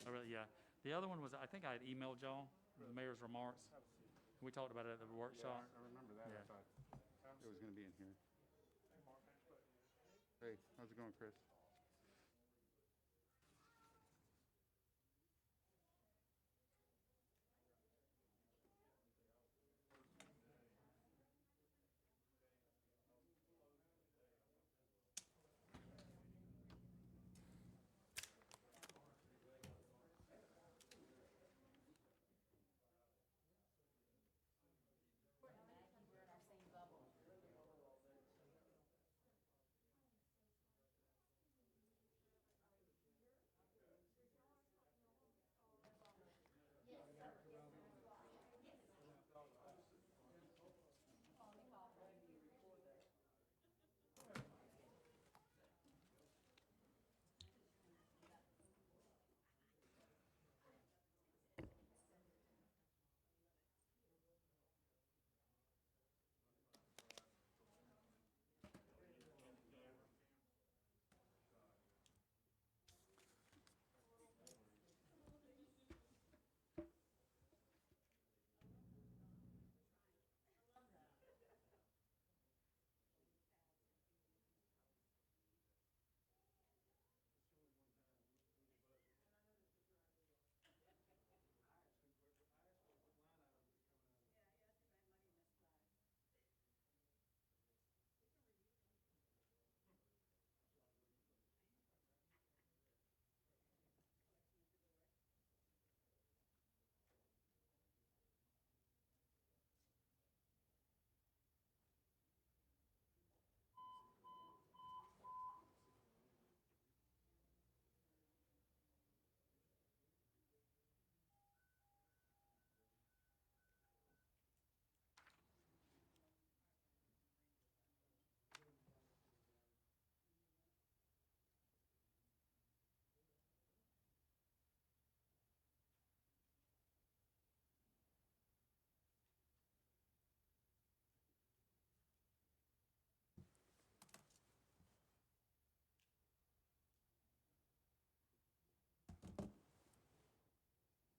Oh, really? Yeah. The other one was, I think I had emailed y'all, the mayor's remarks. We talked about it at the workshop. I remember that. Yeah. I thought it was going to be in here. Hey, how's it going, Chris?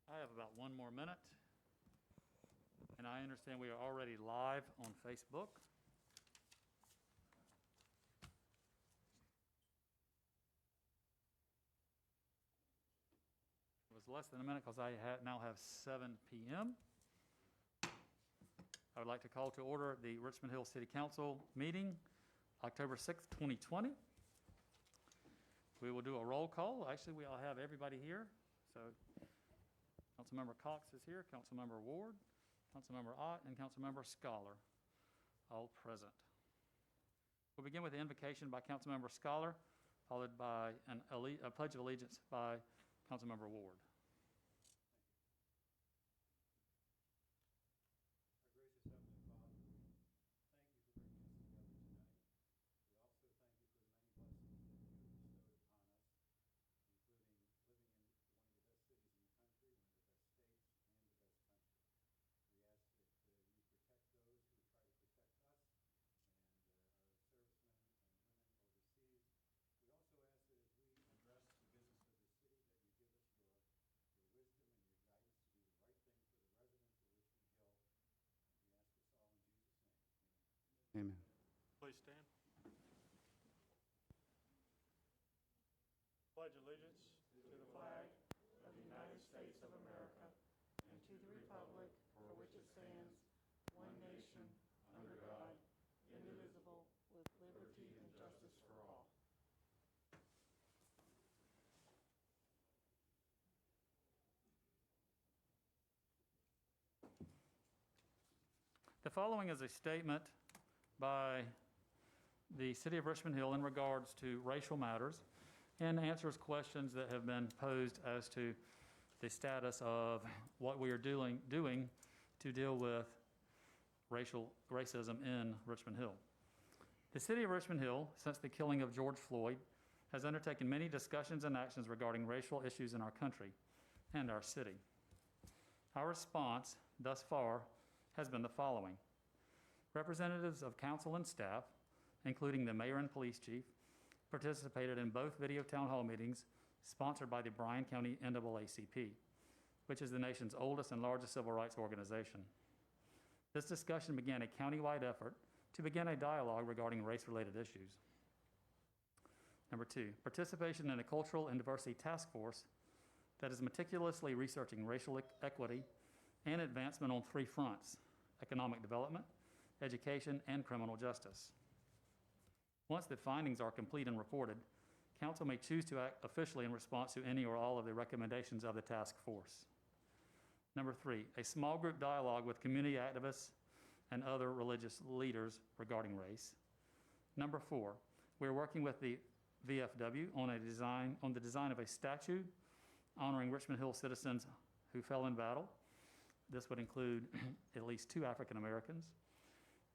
I have about 1 more minute. And I understand we are already live on Facebook. It was less than a minute because I now have 7 p.m. I would like to call to order the Richmond Hill City Council meeting, October 6th, 2020. We will do a roll call. Actually, we all have everybody here. So Councilmember Cox is here, Councilmember Ward, Councilmember Ott, and Councilmember Scholar, all present. We'll begin with the invocation by Councilmember Scholar, followed by a pledge of allegiance by Councilmember Ward. Our gracious Heavenly Father, thank you for bringing us together tonight. We also thank you for the many blessings that you have bestowed upon us, including living in one of the best cities in the country, one of the best states, and the best country. We ask that you protect those who try to protect us and our servicemen and women overseas. We also ask that as we address the business of the city, that you give us your wisdom and your guidance to do the right thing for the residents of Richmond Hill. We ask this all in Jesus' name. Amen. Please stand. Pledge allegiance to the flag of the United States of America and to the republic for which it stands, one nation, under God, indivisible, with liberty and justice for all. The following is a statement by the City of Richmond Hill in regards to racial matters and answers questions that have been posed as to the status of what we are doing to deal with racism in Richmond Hill. The City of Richmond Hill, since the killing of George Floyd, has undertaken many discussions and actions regarding racial issues in our country and our city. Our response thus far has been the following. Representatives of council and staff, including the mayor and police chief, participated in both video town hall meetings sponsored by the Bryan County NAACP, which is the nation's oldest and largest civil rights organization. This discussion began a countywide effort to begin a dialogue regarding race-related issues. Number 2, participation in a cultural and diversity task force that is meticulously researching racial equity and advancement on 3 fronts: economic development, education, and criminal justice. Once the findings are complete and reported, Council may choose to act officially in response to any or all of the recommendations of the task force. Number 3, a small group dialogue with community activists and other religious leaders regarding race. Number 4, we're working with the VFW on the design of a statue honoring Richmond Hill citizens who fell in battle. This would include at least 2 African Americans.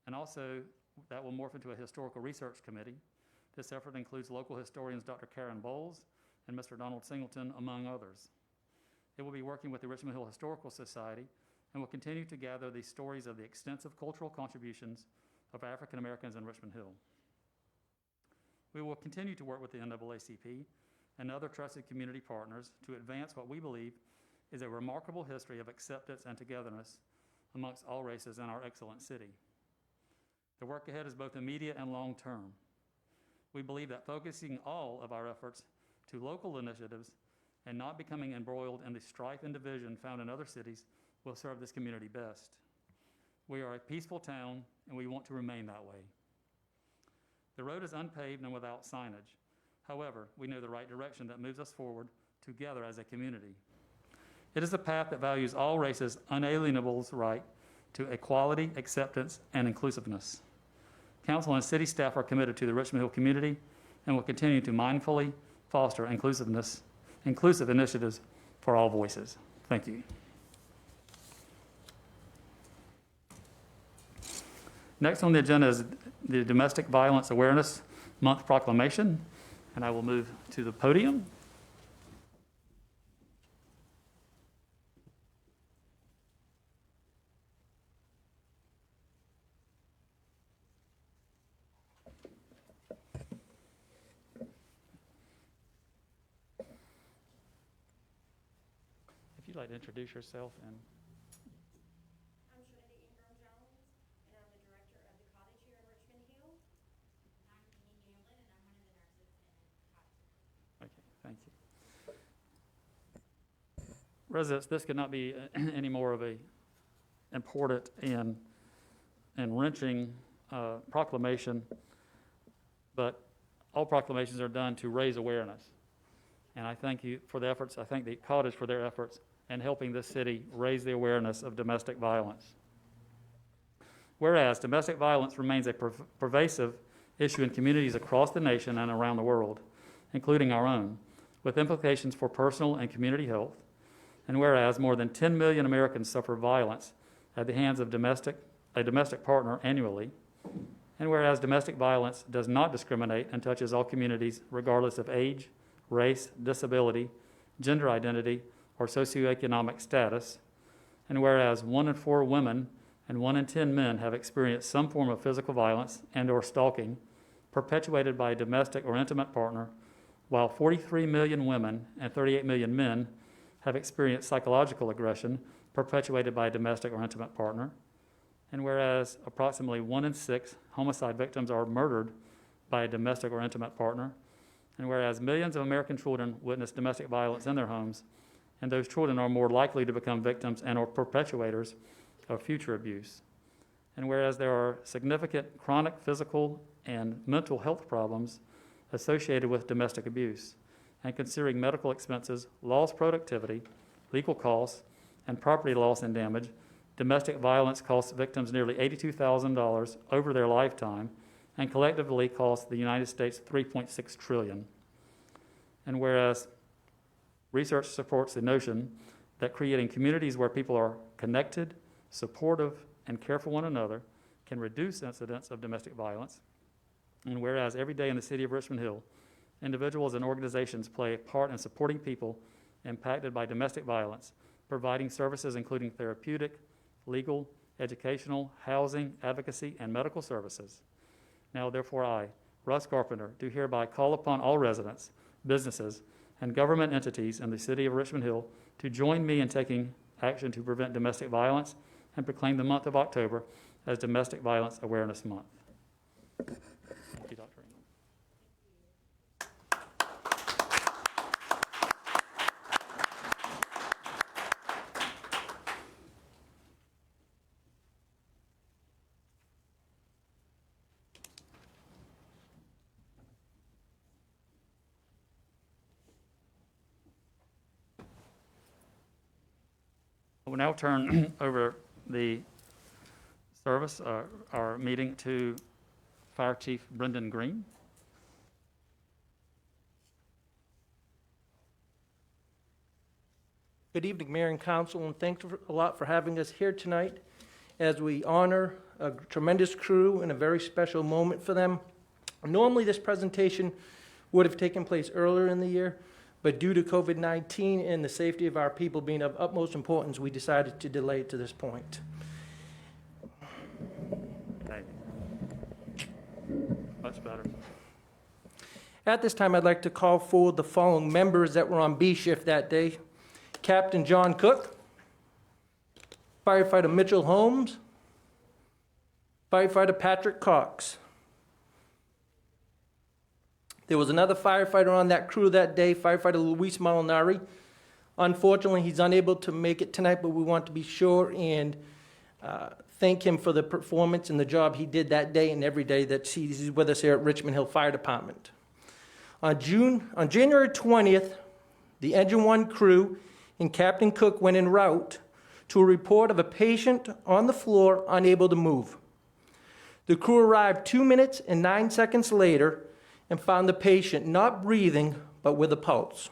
And also, that will morph into a historical research committee. This effort includes local historians Dr. Karen Bowles and Mr. Donald Singleton, among others. It will be working with the Richmond Hill Historical Society and will continue to gather the stories of the extensive cultural contributions of African Americans in Richmond Hill. We will continue to work with the NAACP and other trusted community partners to advance what we believe is a remarkable history of acceptance and togetherness amongst all races in our excellent city. The work ahead is both immediate and long-term. We believe that focusing all of our efforts to local initiatives and not becoming embroiled in the strife and division found in other cities will serve this community best. We are a peaceful town, and we want to remain that way. The road is unpaved and without signage. However, we know the right direction that moves us forward together as a community. It is a path that values all races' unalienable right to equality, acceptance, and inclusiveness. Council and city staff are committed to the Richmond Hill community and will continue to mindfully foster inclusive initiatives for all voices. Thank you. Next on the agenda is the Domestic Violence Awareness Month proclamation, and I will move to the podium. If you'd like to introduce yourself and I'm Trinity Ingram Jones, and I'm the director of the cottage here in Richmond Hill. I'm Jeannie Gamblin, and I'm one of the nurses in cottage. okay, thank you. Residents, this could not be any more of a important and wrenching proclamation, but all proclamations are done to raise awareness. And I thank you for the efforts. I thank the cottage for their efforts in helping this city raise the awareness of domestic violence. Whereas domestic violence remains a pervasive issue in communities across the nation and around the world, including our own, with implications for personal and community health. And whereas more than 10 million Americans suffer violence at the hands of a domestic partner annually, and whereas domestic violence does not discriminate and touches all communities regardless of age, race, disability, gender identity, or socioeconomic status, and whereas 1 in 4 women and 1 in 10 men have experienced some form of physical violence and or stalking perpetuated by a domestic or intimate partner, while 43 million women and 38 million men have experienced psychological aggression perpetuated by a domestic or intimate partner, and whereas approximately 1 in 6 homicide victims are murdered by a domestic or intimate partner, and whereas millions of American children witness domestic violence in their homes, and those children are more likely to become victims and or perpetuators of future abuse. And whereas there are significant chronic physical and mental health problems associated with domestic abuse, and considering medical expenses, lost productivity, legal costs, and property loss and damage, domestic violence costs victims nearly $82,000 over their lifetime and collectively costs the United States $3.6 trillion. And whereas research supports the notion that creating communities where people are connected, supportive, and care for one another can reduce incidents of domestic violence, and whereas every day in the city of Richmond Hill, individuals and organizations play a part in supporting people impacted by domestic violence, providing services including therapeutic, legal, educational, housing, advocacy, and medical services. Now, therefore, I, Russ Carpenter, do hereby call upon all residents, businesses, and government entities in the city of Richmond Hill to join me in taking action to prevent domestic violence and proclaim the month of October as Domestic Violence Awareness Month. Thank you, Dr. Ingram. I will now turn over the service, our meeting, to Fire Chief Brendan Green. Good evening, Mayor and Council, and thanks a lot for having us here tonight as we honor a tremendous crew and a very special moment for them. Normally, this presentation would have taken place earlier in the year, but due to COVID-19 and the safety of our people being of utmost importance, we decided to delay it to this point. Thank you. Much better. At this time, I'd like to call forward the following members that were on B shift that day. Captain John Cook, Firefighter Mitchell Holmes, Firefighter Patrick Cox. There was another firefighter on that crew that day, Firefighter Luis Molinari. Unfortunately, he's unable to make it tonight, but we want to be sure and thank him for the performance and the job he did that day and every day that he's with us here at Richmond Hill Fire Department. On January 20th, the Engine 1 crew and Captain Cook went en route to a report of a patient on the floor unable to move. The crew arrived 2 minutes and 9 seconds later and found the patient not breathing but with a pulse.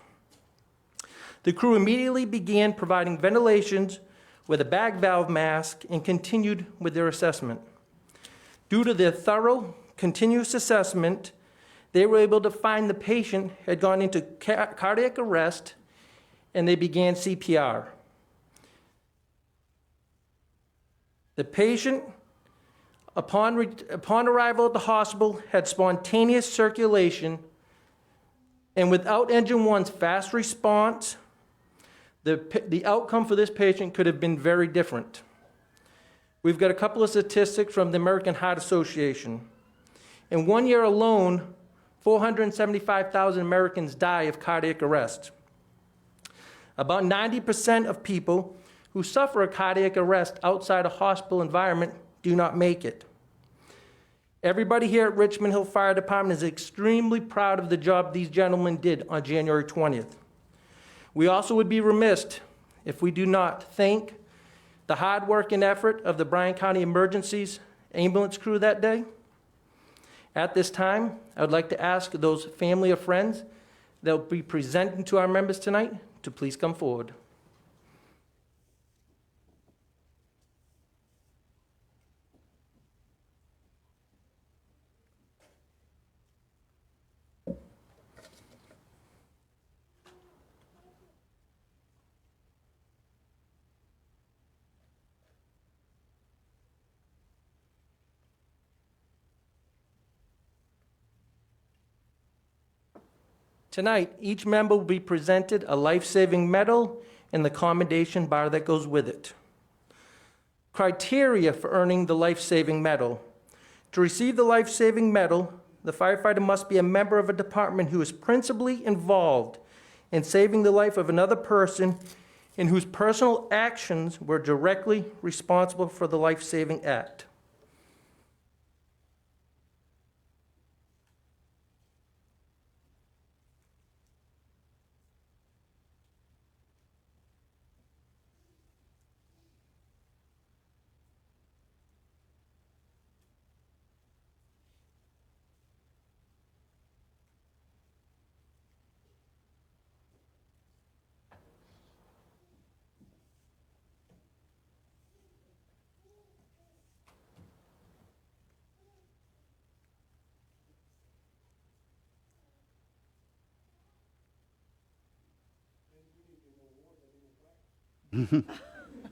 The crew immediately began providing ventilations with a bag valve mask and continued with their assessment. Due to their thorough, continuous assessment, they were able to find the patient had gone into cardiac arrest, and they began CPR. The patient, upon arrival at the hospital, had spontaneous circulation, and without Engine 1's fast response, the outcome for this patient could have been very different. We've got a couple of statistics from the American Heart Association. In 1 year alone, 475,000 Americans die of cardiac arrest. About 90% of people who suffer a cardiac arrest outside a hospital environment do not make it. Everybody here at Richmond Hill Fire Department is extremely proud of the job these gentlemen did on January 20th. We also would be remiss if we do not thank the hard work and effort of the Bryan County Emergencies ambulance crew that day. At this time, I would like to ask those family or friends that will be presenting to our members tonight to please come forward. Tonight, each member will be presented a life-saving medal and the commendation bar that goes with it. Criteria for earning the life-saving medal. To receive the life-saving medal, the firefighter must be a member of a department who is principally involved in saving the life of another person and whose personal actions were directly responsible for the life-saving act.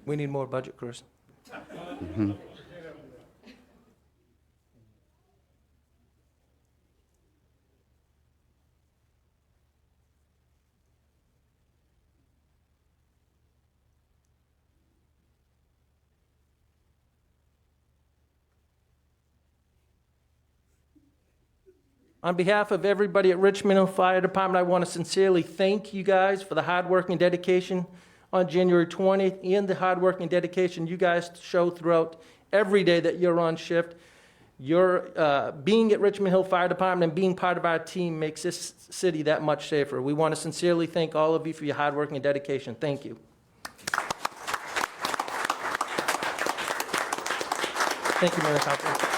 We need more budget, Chris. On behalf of everybody at Richmond Hill Fire Department, I want to sincerely thank you guys for the hard work and dedication on January 20th and the hard work and dedication you guys show throughout every day that you're on shift. Your being at Richmond Hill Fire Department and being part of our team makes this city that much safer. We want to sincerely thank all of you for your hard work and dedication. Thank you. Thank you, Mayor Council.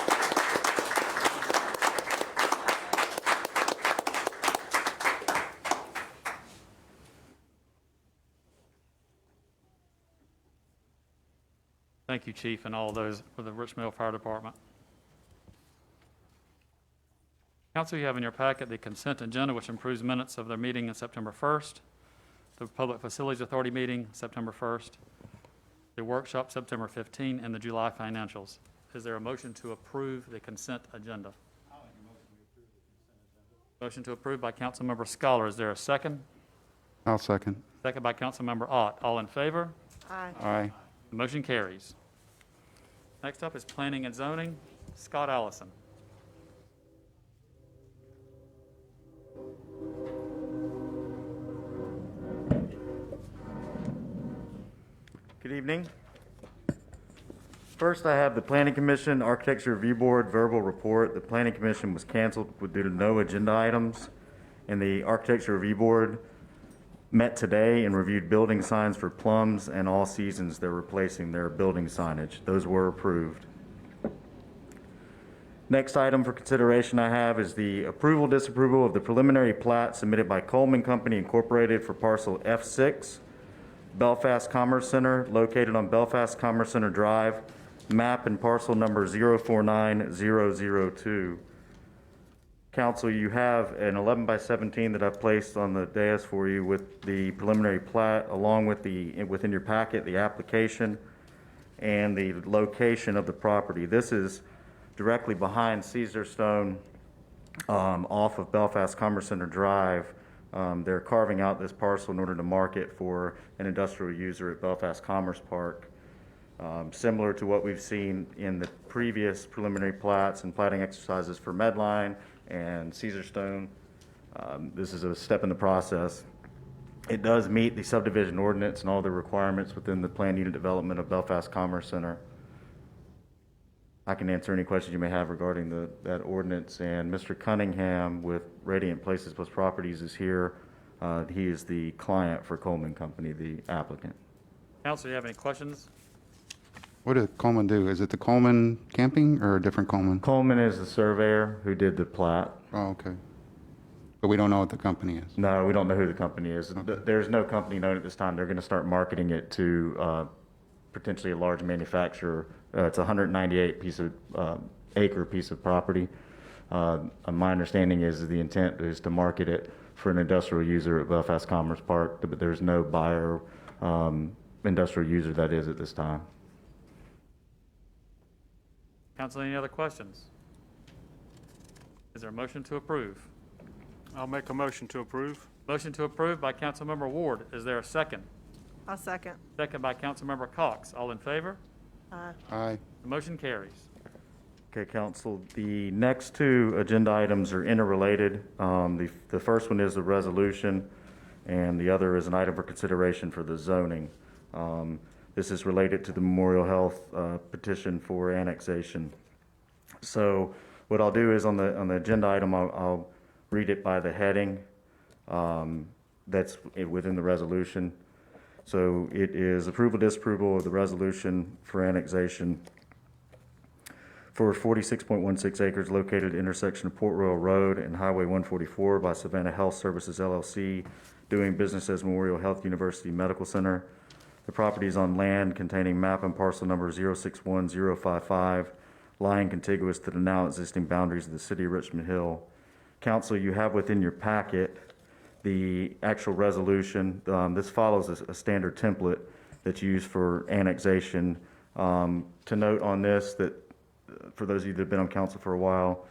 Thank you, Chief, and all those for the Richmond Hill Fire Department. Council, you have in your packet the consent agenda, which approves minutes of their meeting on September 1st, the Public Facilities Authority meeting, September 1st, the workshop, September 15, and the July financials. Is there a motion to approve the consent agenda? Motion to approve by Councilmember Scholar. Is there a second? I'll second. Second by Councilmember Ott. All in favor? Aye. Aye. The motion carries. Next up is Planning and Zoning. Scott Allison. Good evening. First, I have the Planning Commission Architecture Review Board verbal report. The Planning Commission was canceled due to no agenda items, and the Architecture Review Board met today and reviewed building signs for Plums and All Seasons. They're replacing their building signage. Those were approved. Next item for consideration I have is the approval disapproval of the preliminary plat submitted by Coleman Company Incorporated for parcel F6, Belfast Commerce Center, located on Belfast Commerce Center Drive, map and parcel number 049002. Council, you have an 11 by 17 that I've placed on the dais for you with the preliminary plat, along with within your packet, the application and the location of the property. This is directly behind Caesar Stone, off of Belfast Commerce Center Drive. They're carving out this parcel in order to market for an industrial user at Belfast Commerce Park. Similar to what we've seen in the previous preliminary plats and platting exercises for Medline and Caesar Stone. This is a step in the process. It does meet the subdivision ordinance and all the requirements within the planned unit development of Belfast Commerce Center. I can answer any questions you may have regarding that ordinance. And Mr. Cunningham with Radiant Places Plus Properties is here. He is the client for Coleman Company, the applicant. Council, do you have any questions? What did Coleman do? Is it the Coleman Camping or a different Coleman? Coleman is the surveyor who did the plat. Oh, okay. But we don't know what the company is. No, we don't know who the company is. There's no company known at this time. They're going to start marketing it to potentially a large manufacturer. It's a 198 acre piece of property. My understanding is the intent is to market it for an industrial user at Belfast Commerce Park, but there's no buyer industrial user that is at this time. Council, any other questions? Is there a motion to approve? I'll make a motion to approve. Motion to approve by Councilmember Ward. Is there a second? I'll second. Second by Councilmember Cox. All in favor? Aye. Aye. The motion carries. Okay, Council, the next two agenda items are interrelated. The first one is a resolution, and the other is an item for consideration for the zoning. This is related to the Memorial Health petition for annexation. So what I'll do is on the agenda item, I'll read it by the heading that's within the resolution. So it is approval, disapproval of the resolution for annexation for 46.16 acres located at the intersection of Port Royal Road and Highway 144 by Savannah Health Services LLC, doing business as Memorial Health University Medical Center. The property is on land containing map and parcel number 061055, lying contiguous to the now existing boundaries of the city of Richmond Hill. Council, you have within your packet the actual resolution. This follows a standard template that's used for annexation. To note on this that for those of you that have been on council for a while,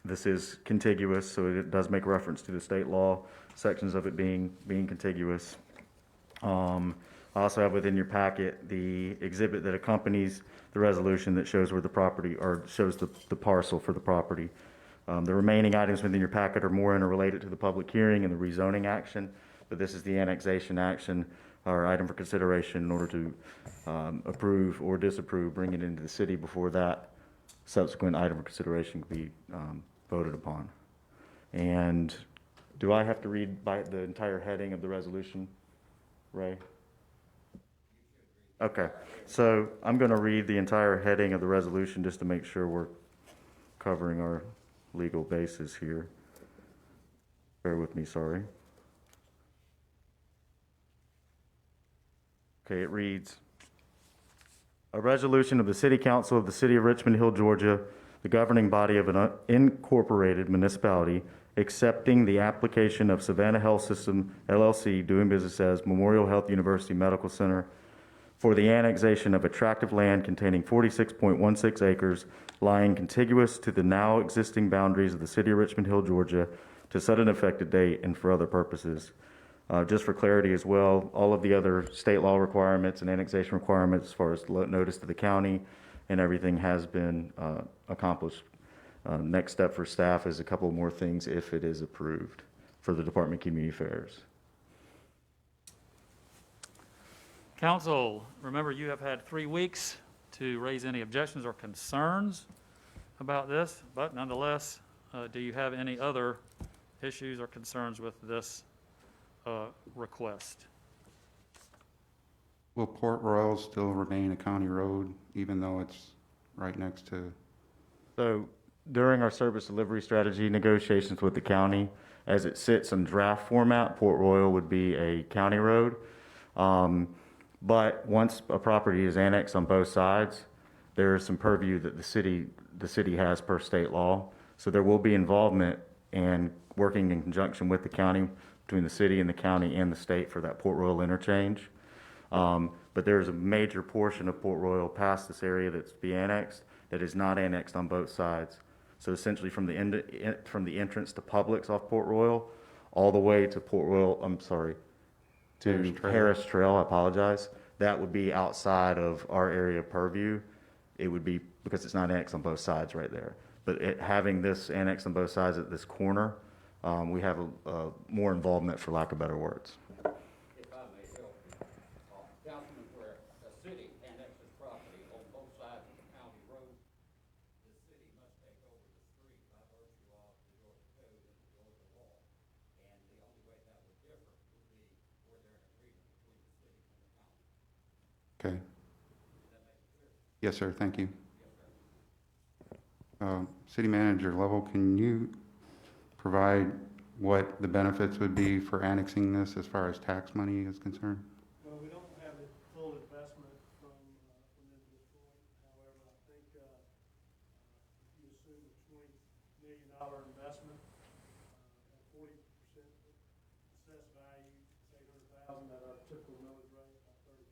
this is contiguous, so it does make reference to the state law, sections of it being contiguous. I also have within your packet the exhibit that accompanies the resolution that shows where the property, or shows the parcel for the property. The remaining items within your packet are more interrelated to the public hearing and the rezoning action, but this is the annexation action or item for consideration in order to approve or disapprove, bring it into the city before that subsequent item for consideration can be voted upon. And do I have to read by the entire heading of the resolution, Ray? Okay, so I'm going to read the entire heading of the resolution just to make sure we're covering our legal bases here. Bear with me, sorry. Okay, it reads, a resolution of the City Council of the City of Richmond Hill, Georgia, the governing body of an unincorporated municipality, accepting the application of Savannah Health System LLC, doing business as Memorial Health University Medical Center, for the annexation of attractive land containing 46.16 acres lying contiguous to the now existing boundaries of the City of Richmond Hill, Georgia, to set an effective date and for other purposes. Just for clarity as well, all of the other state law requirements and annexation requirements as far as notice to the county and everything has been accomplished. Next step for staff is a couple more things if it is approved for the Department of Community Affairs. Council, remember you have had 3 weeks to raise any objections or concerns about this, but nonetheless, do you have any other issues or concerns with this request? Will Port Royal still remain a county road, even though it's right next to? So during our service delivery strategy negotiations with the county, as it sits in draft format, Port Royal would be a county road. But once a property is annexed on both sides, there is some purview that the city has per state law. So there will be involvement and working in conjunction with the county, between the city and the county and the state for that Port Royal interchange. But there's a major portion of Port Royal past this area that's be annexed that is not annexed on both sides. So essentially from the entrance to Publix off Port Royal, all the way to Harris Trail, I apologize. That would be outside of our area of purview. It would be, because it's not annexed on both sides right there. But having this annexed on both sides at this corner, we have more involvement, for lack of better words. If I may help you, Councilman, where the city annexes property on both sides of the county road, the city must take over the street by virtue of the Georgia code and the Georgia law. And the only way that would differ would be where there's an agreement between the city and the county. Okay. Does that make it clear? Yes, sir. Thank you. Yes, sir. City manager level, can you provide what the benefits would be for annexing this as far as tax money is concerned? Well, we don't have the full investment from this point. However, I think if you assume a $20 million investment at 40% assessed value, it's $800,000 at our typical millage rate, about $35,000.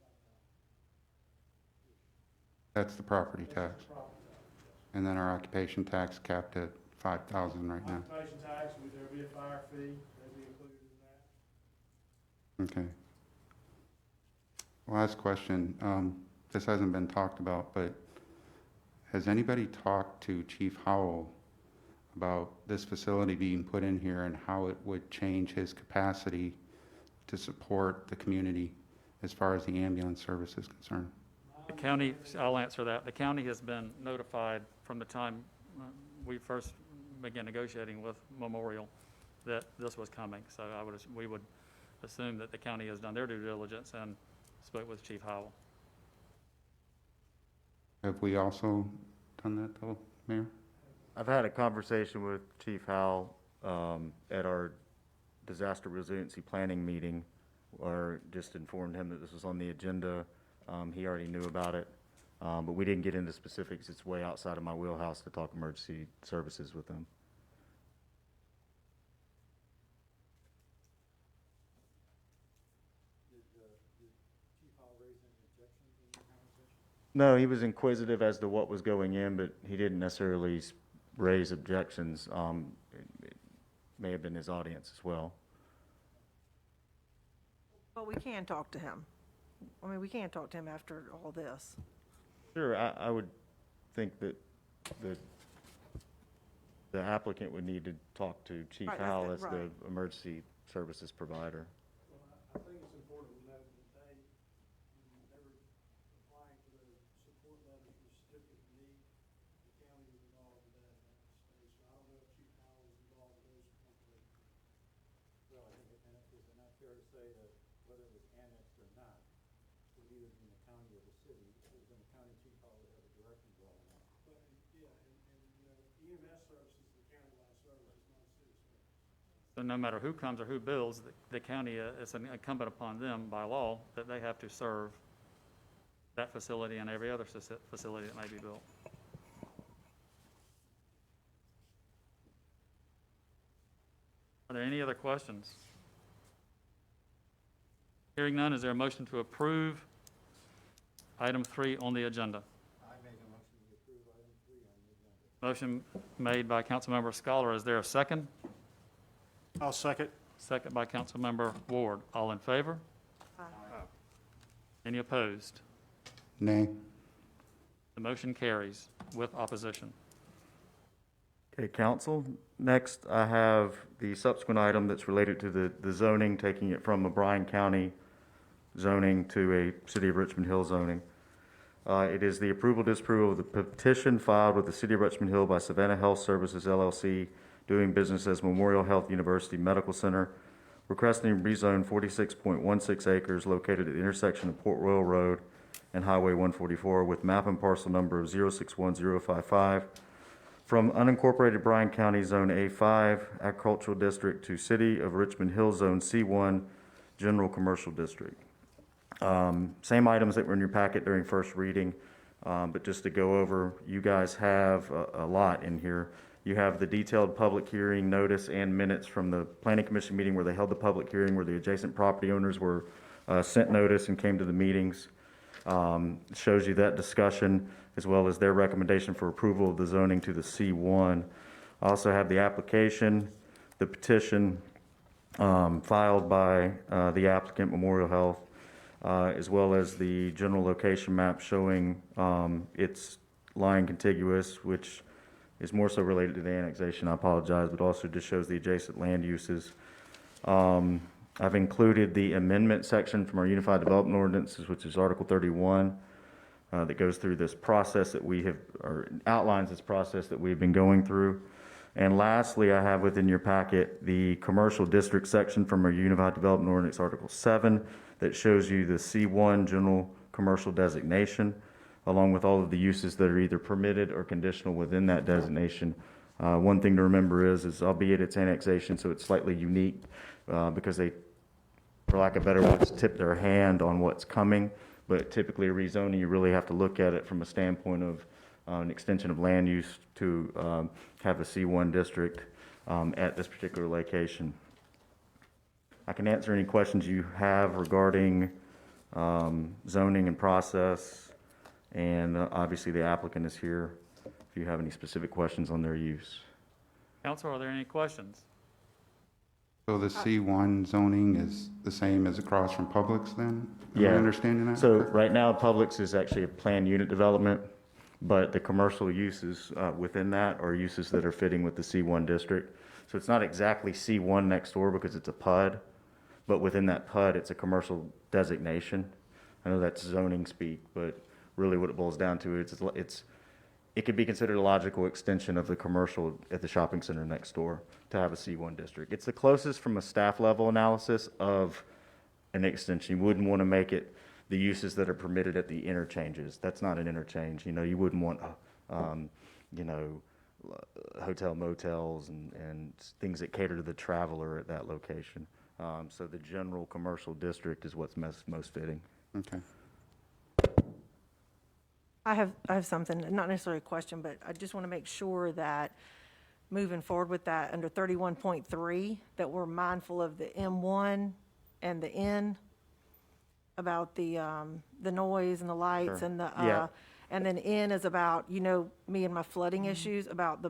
That's the property tax. That's the property tax, yes. And then our occupation tax capped at 5,000 right now. Occupation tax, there'll be a fire fee, that'll be included in that. Okay. Last question. This hasn't been talked about, but has anybody talked to Chief Howell about this facility being put in here and how it would change his capacity to support the community as far as the ambulance service is concerned? The county, I'll answer that. The county has been notified from the time we first began negotiating with Memorial that this was coming. So we would assume that the county has done their due diligence and spoke with Chief Howell. Have we also done that though, Mayor? I've had a conversation with Chief Howell at our disaster resiliency planning meeting, or just informed him that this was on the agenda. He already knew about it, but we didn't get into specifics. It's way outside of my wheelhouse to talk emergency services with them. Did Chief Howell raise any objections in your conversation? No, he was inquisitive as to what was going in, but he didn't necessarily raise objections. It may have been his audience as well. But we can talk to him. I mean, we can talk to him after all this. Sure, I would think that The applicant would need to talk to Chief Right, that's Howell it, as the right. emergency services provider. Well, I think it's important to note that they were applying for the support letter for certificate of need. The county was involved in that stage, so I don't know if Chief Howell was involved in those companies. Well, I think, and is it not fair to say that whether it was annexed or not, would either be in the county or the city? If it was in the county, Chief Hall would have a direct involvement. But, yeah, and EMS services is a countywide service, it's not a city service. So no matter who comes or who builds, the county, it's incumbent upon them by law that they have to serve that facility and every other facility that may be built. Are there any other questions? Hearing none, is there a motion to approve item 3 on the agenda? I make a motion to approve item 3 on the agenda. Motion made by Councilmember Scholar. Is there a second? I'll second. Second by Councilmember Ward. All in favor? Aye. Any opposed? Nay. The motion carries with opposition. Okay, council. Next, I have the subsequent item that's related to the zoning, taking it from a Bryan County zoning to a City of Richmond Hill zoning. It is the approval, disapproval of the petition filed with the City of Richmond Hill by Savannah Health Services LLC, doing business as Memorial Health University Medical Center, requesting rezone 46.16 acres located at the intersection of Port Royal Road and Highway 144 with map and parcel number of 061055 from unincorporated Bryan County Zone A5 Agricultural District to City of Richmond Hill Zone C1 General Commercial District. Same items that were in your packet during first reading, but just to go over, you guys have a lot in here. You have the detailed public hearing notice and minutes from the Planning Commission meeting where they held the public hearing, where the adjacent property owners were sent notice and came to the meetings. Shows you that discussion as well as their recommendation for approval of the zoning to the C1. I also have the application, the petition filed by the applicant, Memorial Health, as well as the general location map showing its line contiguous, which is more so related to the annexation, I apologize, but also just shows the adjacent land uses. I've included the amendment section from our Unified Development Ordinances, which is Article 31, that goes through this process that we have, or outlines this process that we've been going through. And lastly, I have within your packet the commercial district section from our Unified Development Ordinance, Article 7, that shows you the C1 general commercial designation, along with all of the uses that are either permitted or conditional within that designation. One thing to remember is albeit it's annexation, so it's slightly unique because they, for lack of better words, tip their hand on what's coming. But typically rezoning, you really have to look at it from a standpoint of an extension of land use to have a C1 district at this particular location. I can answer any questions you have regarding zoning and process. And obviously, the applicant is here if you have any specific questions on their use. Council, are there any questions? So the C1 zoning is the same as across from Publix then? Am I Yeah. understanding that? So right now, Publix is actually a planned unit development, but the commercial uses within that are uses that are fitting with the C1 district. So it's not exactly C1 next door because it's a PUD, but within that PUD, it's a commercial designation. I know that's zoning speak, but really what it boils down to is it could be considered a logical extension of the commercial at the shopping center next door to have a C1 district. It's the closest from a staff level analysis of an extension. You wouldn't want to make it the uses that are permitted at the interchanges. That's not an interchange. You wouldn't want, hotel motels and things that cater to the traveler at that location. So the general commercial district is what's most fitting. Okay. I have something, not necessarily a question, but I just want to make sure that moving forward with that under 31.3, that we're mindful of the M1 and the N about the noise and the lights Sure. and the, Yeah. and then N is about, me and my flooding issues, about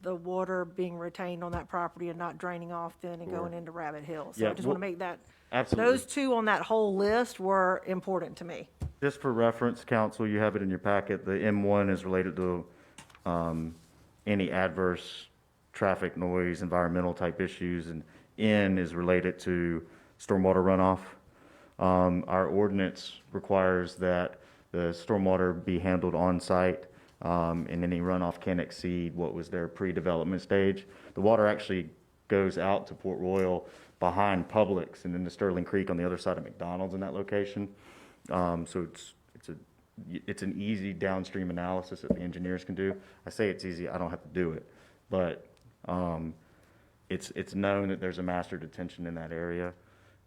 the water being retained on that property and not draining off then and going into Rabbit Hill. So Yeah, I just want to well, make that, Absolutely. those two on that whole list were important to me. Just for reference, council, you have it in your packet. The M1 is related to any adverse traffic noise, environmental type issues, and N is related to stormwater runoff. Our ordinance requires that the stormwater be handled on-site, and any runoff can't exceed what was their pre-development stage. The water actually goes out to Port Royal behind Publix and into Sterling Creek on the other side of McDonald's in that location. So it's an easy downstream analysis that the engineers can do. I say it's easy, I don't have to do it, but it's known that there's a master detention in that area.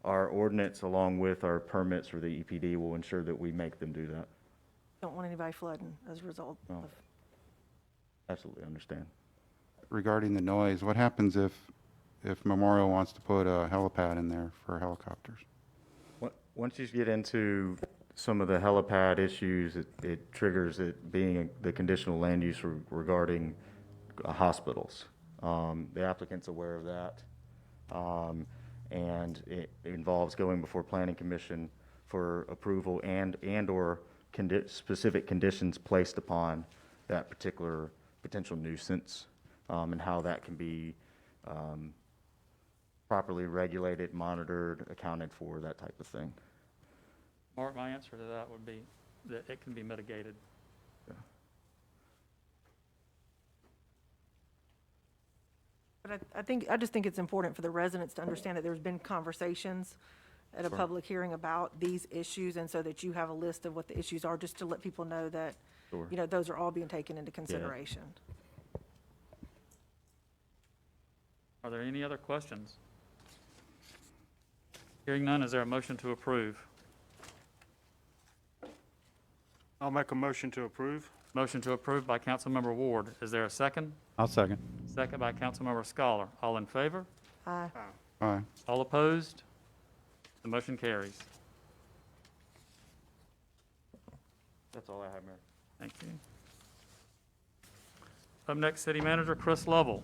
Our ordinance, along with our permits for the EPD, will ensure that we make them do that. Don't want anybody flooding as a result No. of, Absolutely understand. Regarding the noise, what happens if Memorial wants to put a helipad in there for helicopters? Once you get into some of the helipad issues, it triggers it being the conditional land use regarding hospitals. The applicant's aware of that. And it involves going before Planning Commission for approval and/or specific conditions placed upon that particular potential nuisance, and how that can be properly regulated, monitored, accounted for, that type of thing. Mark, my answer to that would be that it can be mitigated. but I just think it's important for the residents to understand that there's been conversations at a Sure. public hearing about these issues, and so that you have a list of what the issues are, just to let people know that, Sure. you know, those are all being taken into consideration. Are there any other questions? Hearing none, is there a motion to approve? I'll make a motion to approve. Motion to approve by Councilmember Ward. Is there a second? I'll second. Second by Councilmember Scholar. All in favor? Aye. Aye. All opposed? The motion carries. That's all I have, Mayor. Thank you. Up next, City Manager Chris Lovell.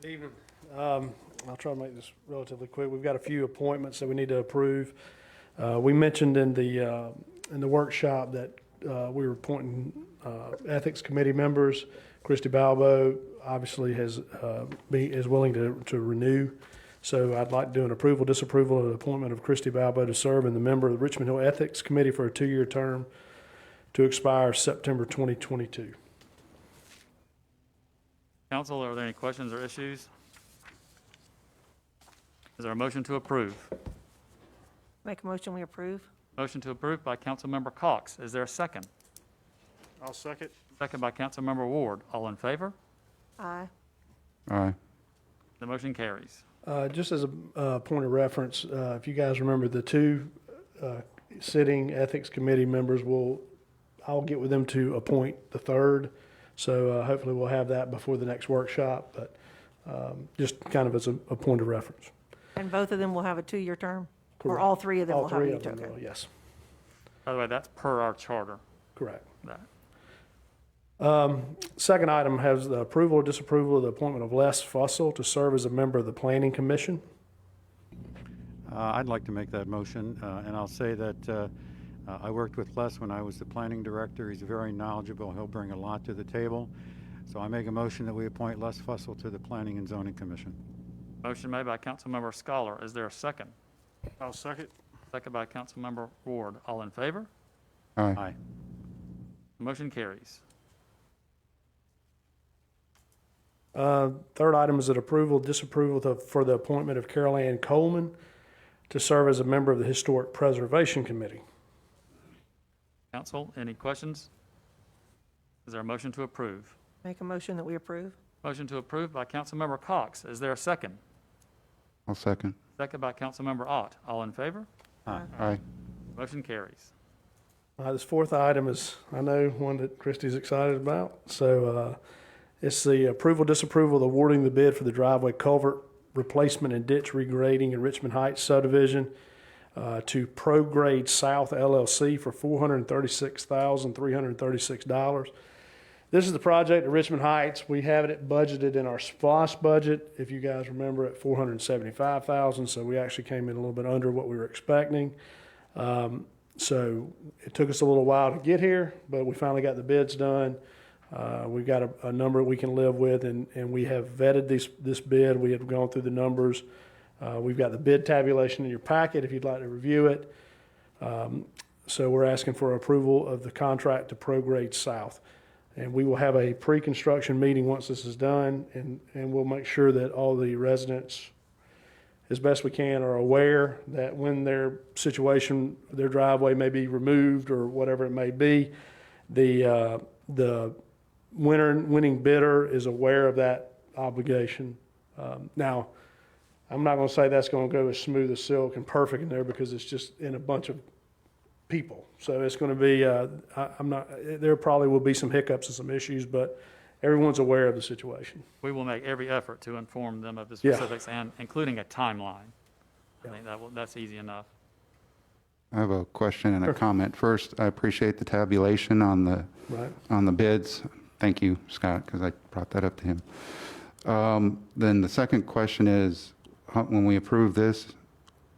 Good evening. I'll try to make this relatively quick. We've got a few appointments that we need to approve. We mentioned in the workshop that we were appointing Ethics Committee members. Christy Balbo obviously is willing to renew. So I'd like to do an approval, disapproval of the appointment of Christy Balbo to serve as the member of the Richmond Hill Ethics Committee for a 2-year term to expire September 2022. Council, are there any questions or issues? Is there a motion to approve? Make a motion, we approve? Motion to approve by Councilmember Cox. Is there a second? I'll second. Second by Councilmember Ward. All in favor? Aye. Aye. The motion carries. Just as a point of reference, if you guys remember, the two sitting Ethics Committee members, I'll get with them to appoint the third. So hopefully we'll have that before the next workshop, but just kind of as a point of reference. And both of them will have a 2-year term? Or Correct. all three of them will All have a three 2-year of them term? will, yes, By the way, that's per our charter. correct. That. Second item has the approval or disapproval of the appointment of Les Fussell to serve as a member of the Planning Commission. I'd like to make that motion, and I'll say that I worked with Les when I was the planning director. He's very knowledgeable. He'll bring a lot to the table. So I make a motion that we appoint Les Fussell to the Planning and Zoning Commission. Motion made by Councilmember Scholar. Is there a second? I'll second. Second by Councilmember Ward. All in favor? Aye. Aye. The motion carries. Third item is an approval, disapproval for the appointment of Carol Ann Coleman to serve as a member of the Historic Preservation Committee. Council, any questions? Is there a motion to approve? Make a motion that we approve? Motion to approve by Councilmember Cox. Is there a second? I'll second. Second by Councilmember Ott. All in favor? Aye. Motion carries. This fourth item is, I know, one that Christie's excited about. So it's the approval, disapproval of awarding the bid for the driveway culvert replacement and ditch regrading in Richmond Heights subdivision to ProGrade South LLC for $436,336. This is the project at Richmond Heights. We have it budgeted in our SPOS budget, if you guys remember, at $475,000. So we actually came in a little bit under what we were expecting. So it took us a little while to get here, but we finally got the bids done. We've got a number we can live with, and we have vetted this bid. We have gone through the numbers. We've got the bid tabulation in your packet if you'd like to review it. So we're asking for approval of the contract to ProGrade South. And we will have a pre-construction meeting once this is done, and we'll make sure that all the residents, as best we can, are aware that when their situation, their driveway may be removed or whatever it may be, the winning bidder is aware of that obligation. Now, I'm not going to say that's going to go as smooth as silk and perfect in there because it's just in a bunch of people. So it's going to be, there probably will be some hiccups and some issues, but everyone's aware of the situation. We will make every effort to inform them of the Yeah. specifics and including a timeline. I think that's easy enough. I have a question and a Sure. comment. First, I appreciate the tabulation on Right. the bids. Thank you, Scott, because I brought that up to him. Then the second question is, when we approve this,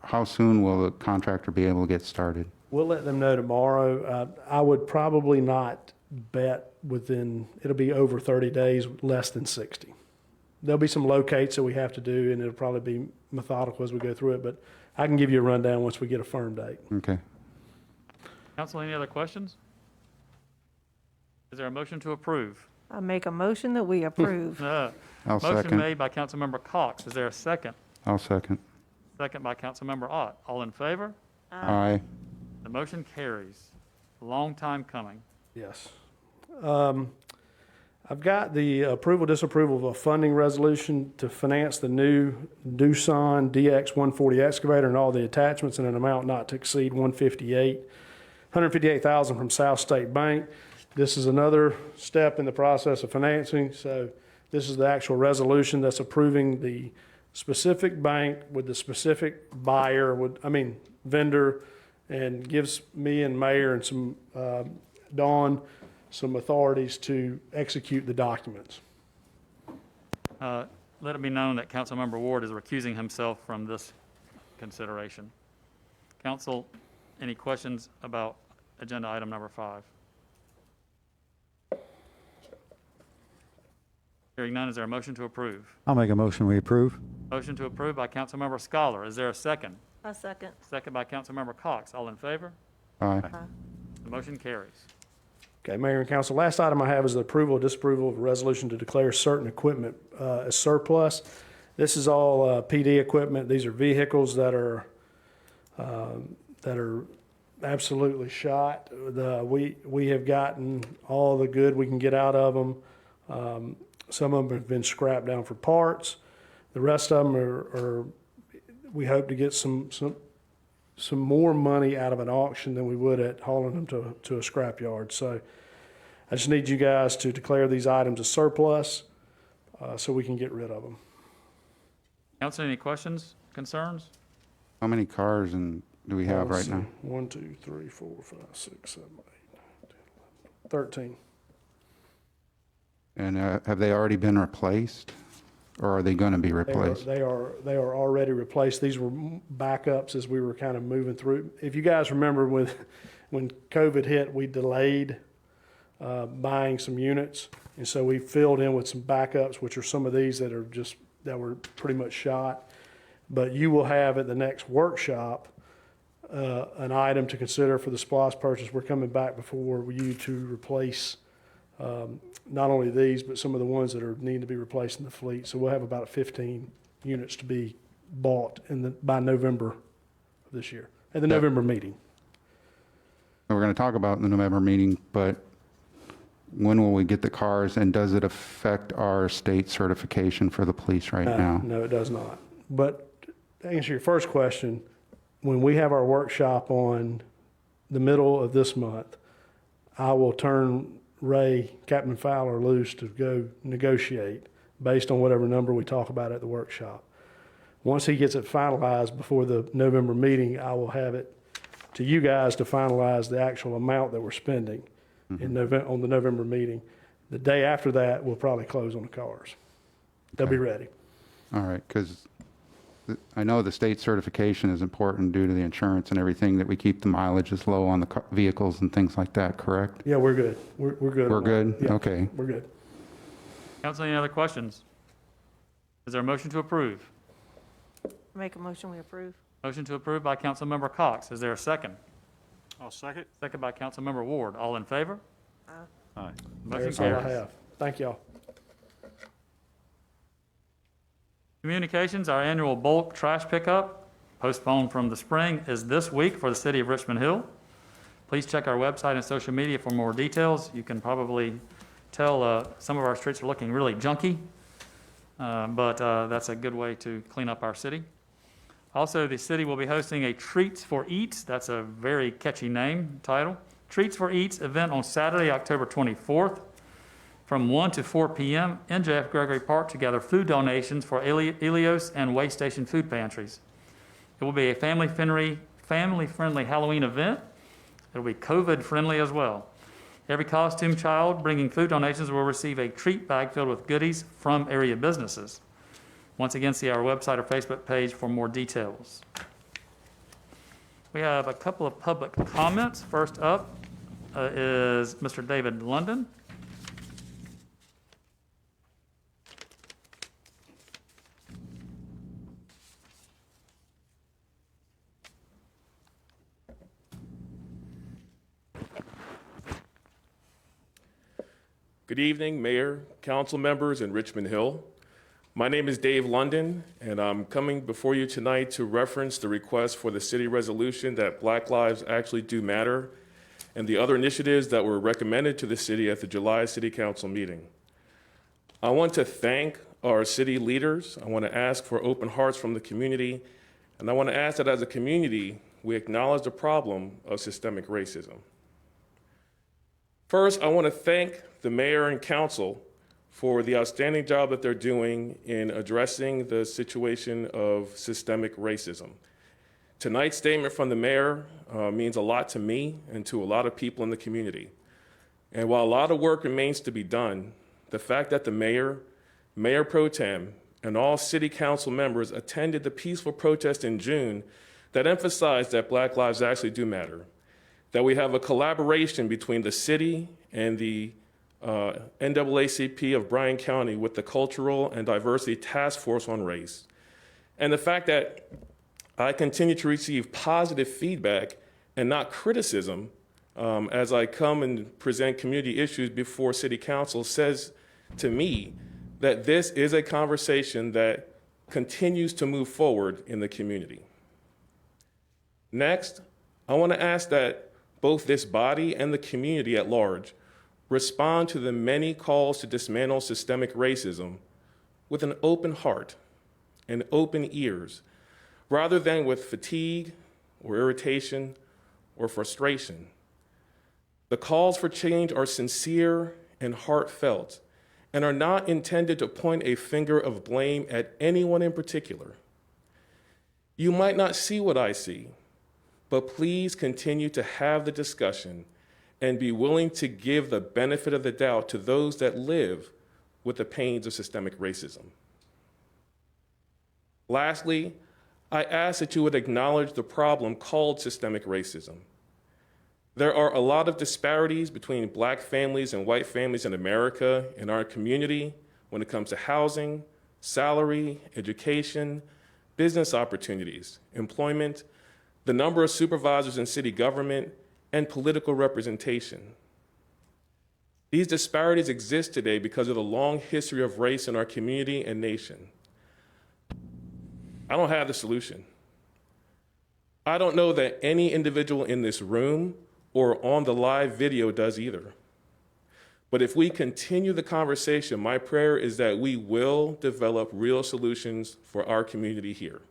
how soon will the contractor be able to get started? We'll let them know tomorrow. I would probably not bet it'll be over 30 days, less than 60. There'll be some locates that we have to do, and it'll probably be methodical as we go through it, but I can give you a rundown once we get a firm date. Okay. Council, any other questions? Is there a motion to approve? I make a motion that we approve. I'll Motion second. made by Councilmember Cox. Is there a second? I'll second. Second by Councilmember Ott. All in favor? Aye. The motion carries. Long time coming. Yes. I've got the approval, disapproval of a funding resolution to finance the new Doosan DX 140 excavator and all the attachments in an amount not to exceed $158,000 from South State Bank. This is another step in the process of financing. So this is the actual resolution that's approving the specific bank with the specific vendor, and gives me and Mayor and some, Dawn, some authorities to execute the documents. Let it be known that Councilmember Ward is recusing himself from this consideration. Council, any questions about agenda item number 5? Hearing none, is there a motion to approve? I'll make a motion, we approve. Motion to approve by Councilmember Scholar. Is there a second? A second. Second by Councilmember Cox. All in favor? Aye. The motion carries. Okay, Mayor and Council, last item I have is the approval or disapproval of a resolution to declare certain equipment as surplus. This is all PD equipment. These are vehicles that are absolutely shot. We have gotten all the good we can get out of them. Some of them have been scrapped down for parts. The rest of them are we hope to get some more money out of an auction than we would at hauling them to a scrap yard. So I just need you guys to declare these items as surplus so we can get rid of them. Council, any questions, concerns? How many cars do we have right now? 1, 2, 3, 4, 5, 6, 7, 8, 9, 10, 11, 13. And have they already been replaced, or are they going to be replaced? They are already replaced. These were backups as we were kind of moving through. If you guys remember when COVID hit, we delayed buying some units, and so we filled in with some backups, which are some of these that were pretty much shot. But you will have at the next workshop an item to consider for the SPOS purchase. We're coming back before you to replace not only these, but some of the ones that need to be replaced in the fleet. So we'll have about 15 units to be bought by November of this year, at the November meeting. We're going to talk about in the November meeting, but when will we get the cars, and does it affect our state certification for the police right now? No, it does not. But to answer your first question, when we have our workshop on the middle of this month, I will turn Captain Fowler loose to go negotiate based on whatever number we talk about at the workshop. Once he gets it finalized before the November meeting, I will have it to you guys to finalize the actual amount that we're spending on the November meeting. The day after that, we'll probably close on the cars. They'll be ready. All right, because I know the state certification is important due to the insurance and everything, that we keep the mileages low on the vehicles and things like that, correct? Yeah, we're good. We're good. We're on that. good? Yeah, Okay. we're good. Council, any other questions? Is there a motion to approve? Make a motion, we approve. Motion to approve by Councilmember Cox. Is there a second? I'll second. Second by Councilmember Ward. All in favor? Aye. Motion That's all I carries. have. Thank y'all. Communications, our annual bulk trash pickup, postponed from the spring, is this week for the city of Richmond Hill. Please check our website and social media for more details. You can probably tell some of our streets are looking really junky, but that's a good way to clean up our city. Also, the city will be hosting a Treats for Eats, that's a very catchy name, title, Treats for Eats event on Saturday, October 24th, from 1 to 4 p.m. in J.F. Gregory Park to gather food donations for Elios and Way Station food pantries. It will be a family-friendly Halloween event. It will be COVID-friendly as well. Every costume child bringing food donations will receive a treat bag filled with goodies from area businesses. Once again, see our website or Facebook page for more details. We have a couple of public comments. First up is Mr. David London. Good evening, Mayor, council members in Richmond Hill. My name is Dave London, and I'm coming before you tonight to reference the request for the city resolution that Black Lives Actually Do Matter and the other initiatives that were recommended to the city at the July City Council meeting. I want to thank our city leaders. I want to ask for open hearts from the community, and I want to ask that as a community, we acknowledge the problem of systemic racism. First, I want to thank the mayor and council for the outstanding job that they're doing in addressing the situation of systemic racism. Tonight's statement from the mayor means a lot to me and to a lot of people in the community. And while a lot of work remains to be done, the fact that the mayor, Mayor Pro Tem, and all city council members attended the peaceful protest in June that emphasized that Black lives actually do matter, that we have a collaboration between the city and the NAACP of Bryan County with the Cultural and Diversity Task Force on Race. And the fact that I continue to receive positive feedback and not criticism as I come and present community issues before City Council says to me that this is a conversation that continues to move forward in the community. Next, I want to ask that both this body and the community at large respond to the many calls to dismantle systemic racism with an open heart and open ears, rather than with fatigue or irritation or frustration. The calls for change are sincere and heartfelt and are not intended to point a finger of blame at anyone in particular. You might not see what I see, but please continue to have the discussion and be willing to give the benefit of the doubt to those that live with the pains of systemic racism. Lastly, I ask that you would acknowledge the problem called systemic racism. There are a lot of disparities between Black families and white families in America, in our community, when it comes to housing, salary, education, business opportunities, employment, the number of supervisors in city government, and political representation. These disparities exist today because of the long history of race in our community and nation. I don't have the solution. I don't know that any individual in this room or on the live video does either. But if we continue the conversation, my prayer is that we will develop real solutions for our community here.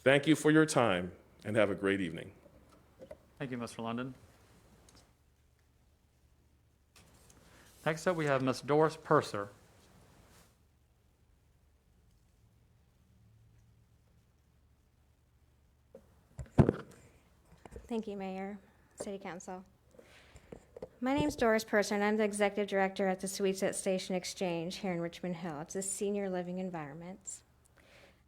Thank you for your time and have a great evening. Thank you, Mr. London. Next up, we have Ms. Doris Purser. Thank you, Mayor, City Council. My name is Doris Purser, and I'm the Executive Director at the Suites at Station Exchange here in Richmond Hill. It's a senior living environment.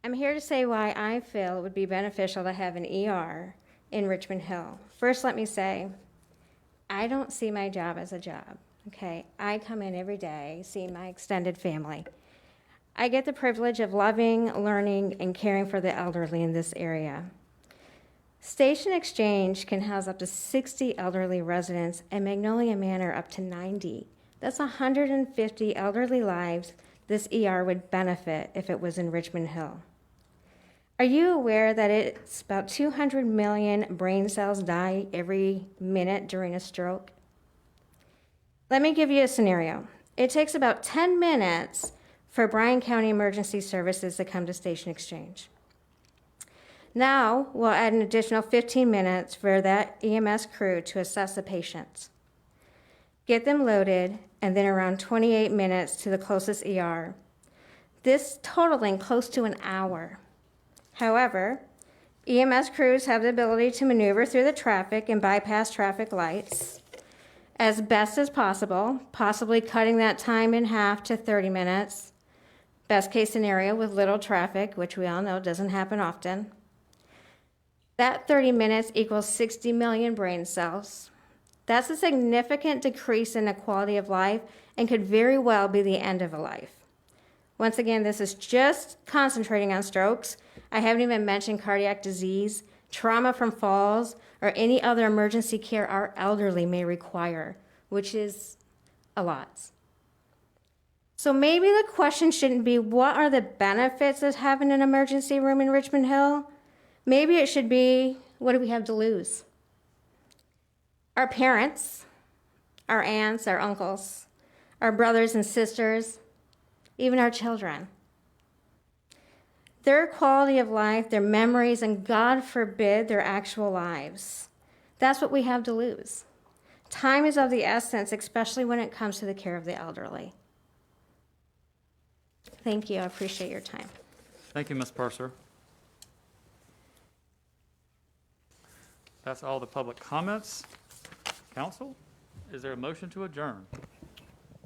I'm here to say why I feel it would be beneficial to have an ER in Richmond Hill. First, let me say, I don't see my job as a job, okay? I come in every day, see my extended family. I get the privilege of loving, learning, and caring for the elderly in this area. Station Exchange can house up to 60 elderly residents, and Magnolia Manor up to 90. That's 150 elderly lives this ER would benefit if it was in Richmond Hill. Are you aware that it's about 200 million brain cells die every minute during a stroke? Let me give you a scenario. It takes about 10 minutes for Bryan County Emergency Services to come to Station Exchange. Now, we'll add an additional 15 minutes for that EMS crew to assess the patients, get them loaded, and then around 28 minutes to the closest ER. This totaling close to an hour. However, EMS crews have the ability to maneuver through the traffic and bypass traffic lights as best as possible, possibly cutting that time in half to 30 minutes. Best case scenario with little traffic, which we all know doesn't happen often. That 30 minutes equals 60 million brain cells. That's a significant decrease in the quality of life and could very well be the end of a life. Once again, this is just concentrating on strokes. I haven't even mentioned cardiac disease, trauma from falls, or any other emergency care our elderly may require, which is a lot. So maybe the question shouldn't be, what are the benefits of having an emergency room in Richmond Hill? Maybe it should be, what do we have to lose? Our parents, our aunts, our uncles, our brothers and sisters, even our children. Their quality of life, their memories, and God forbid, their actual lives. That's what we have to lose. Time is of the essence, especially when it comes to the care of the elderly. Thank you. I appreciate your time. Thank you, Ms. Purser. That's all the public comments. Council, is there a motion to adjourn?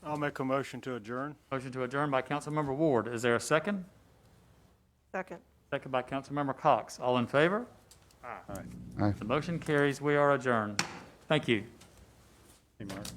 I'll make a motion to adjourn. Motion to adjourn by Councilmember Ward. Is there a second? Second. Second by Councilmember Cox. All in favor? Aye. The motion carries. We are adjourned. Thank you. Hey, Mark.